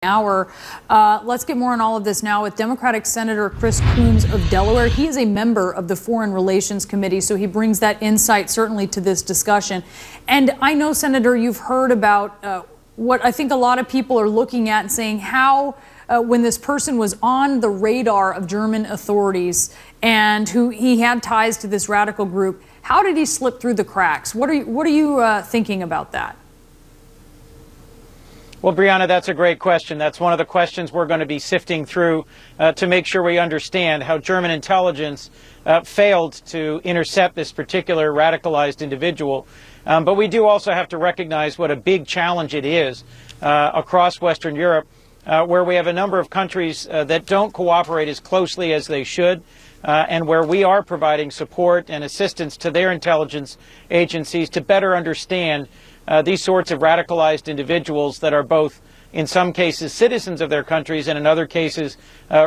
hour. Let's get more on all of this now with Democratic Senator Chris Coons of Delaware. He is a member of the Foreign Relations Committee, so he brings that insight certainly to this discussion. And I know, Senator, you've heard about what I think a lot of people are looking at and saying how when this person was on the radar of German authorities and who he had ties to this radical group, how did he slip through the cracks? What are you thinking about that? Well, Brianna, that's a great question. That's one of the questions we're going to be sifting through to make sure we understand how German intelligence failed to intercept this particular radicalized individual. But we do also have to recognize what a big challenge it is across Western Europe, where we have a number of countries that don't cooperate as closely as they should, and where we are providing support and assistance to their intelligence agencies to better understand these sorts of radicalized individuals that are both, in some cases, citizens of their countries and in other cases,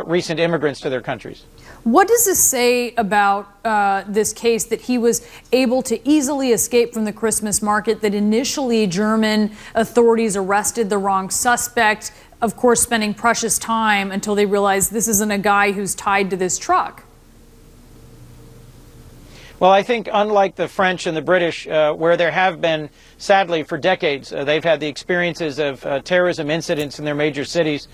recent immigrants to their countries. What does this say about this case that he was able to easily escape from the Christmas market, that initially German authorities arrested the wrong suspect, of course spending precious time until they realized this isn't a guy who's tied to this truck? Well, I think unlike the French and the British, where there have been, sadly, for decades, they've had the experiences of terrorism incidents in their major cities,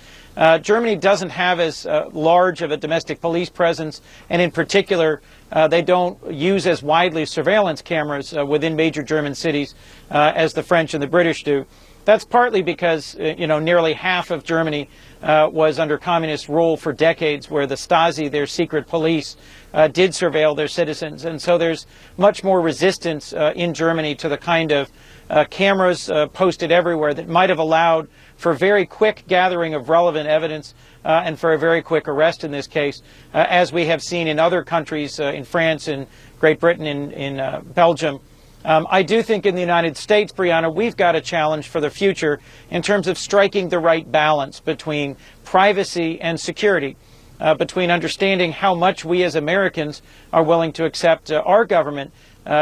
Germany doesn't have as large of a domestic police presence, and in particular, they don't use as widely surveillance cameras within major German cities as the French and the British do. That's partly because, nearly half of Germany was under communist rule for decades, where the Stasi, their secret police, did surveil their citizens. And so there's much more resistance in Germany to the kind of cameras posted everywhere that might have allowed for very quick gathering of relevant evidence and for a very quick arrest in this case, as we have seen in other countries, in France and Great Britain, in Belgium. I do think in the United States, Brianna, we've got a challenge for the future in terms of striking the right balance between privacy and security, between understanding how much we as Americans are willing to accept our government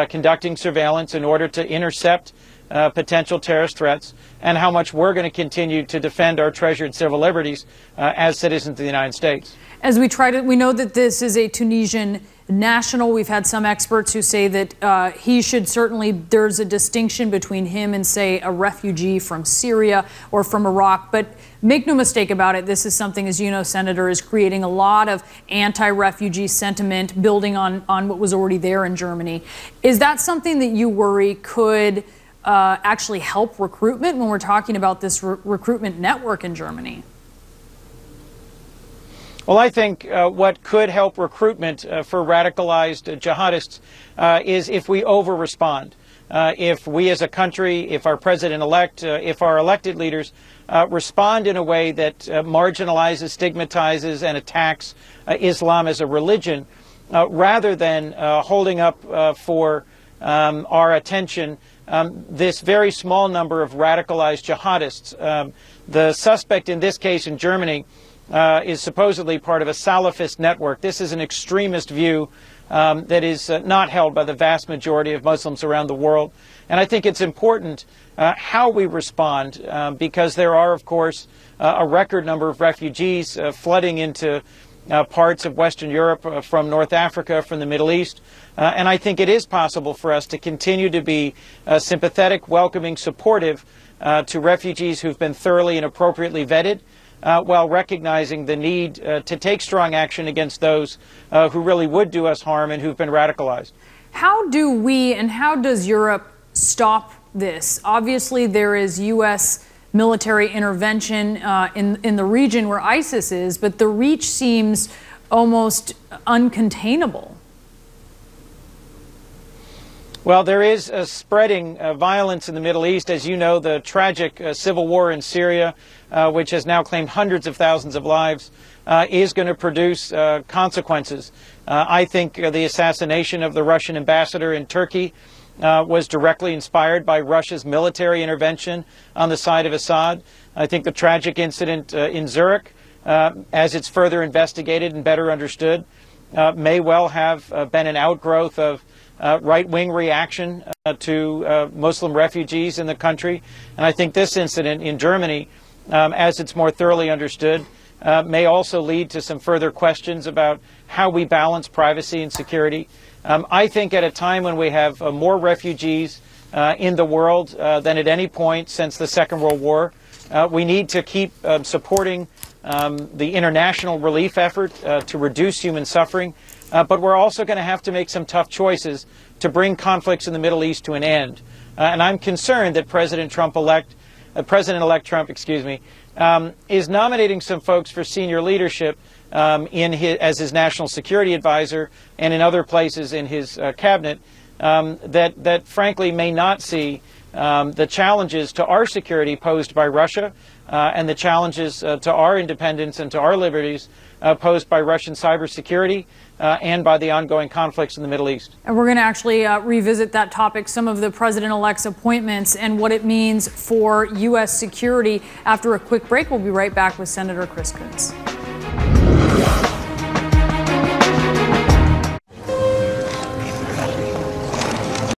conducting surveillance in order to intercept potential terrorist threats, and how much we're going to continue to defend our treasured civil liberties as citizens of the United States. As we know that this is a Tunisian national. We've had some experts who say that he should certainly, there's a distinction between him and, say, a refugee from Syria or from Iraq. But make no mistake about it, this is something, as you know, Senator, is creating a lot of anti-refugee sentiment, building on what was already there in Germany. Is that something that you worry could actually help recruitment when we're talking about this recruitment network in Germany? Well, I think what could help recruitment for radicalized jihadists is if we over-respond. If we as a country, if our president-elect, if our elected leaders respond in a way that marginalizes, stigmatizes, and attacks Islam as a religion, rather than holding up for our attention this very small number of radicalized jihadists. The suspect in this case in Germany is supposedly part of a Salafist network. This is an extremist view that is not held by the vast majority of Muslims around the world. And I think it's important how we respond because there are, of course, a record number of refugees flooding into parts of Western Europe from North Africa, from the Middle East. And I think it is possible for us to continue to be sympathetic, welcoming, supportive to refugees who've been thoroughly and appropriately vetted, while recognizing the need to take strong action against those who really would do us harm and who've been radicalized. How do we and how does Europe stop this? Obviously, there is U.S. military intervention in the region where ISIS is, but the reach seems almost uncontainable. Well, there is a spreading violence in the Middle East. As you know, the tragic civil war in Syria, which has now claimed hundreds of thousands of lives, is going to produce consequences. I think the assassination of the Russian ambassador in Turkey was directly inspired by Russia's military intervention on the side of Assad. I think the tragic incident in Zurich, as it's further investigated and better understood, may well have been an outgrowth of right-wing reaction to Muslim refugees in the country. And I think this incident in Germany as it's more thoroughly understood, may also lead to some further questions about how we balance privacy and security. I think at a time when we have more refugees in the world than at any point since the Second World War, we need to keep supporting the international relief effort to reduce human suffering, but we're also going to have to make some tough choices to bring conflicts in the Middle East to an end. And I'm concerned that President-elect Trump, is nominating some folks for senior leadership as his national security advisor and in other places in his cabinet that frankly may not see the challenges to our security posed by Russia and the challenges to our independence and to our liberties posed by Russian cybersecurity and by the ongoing conflicts in the Middle East. And we're going to actually revisit that topic, some of the president-elect's appointments and what it means for U.S. security after a quick break. We'll be right back with Senator Chris Coons.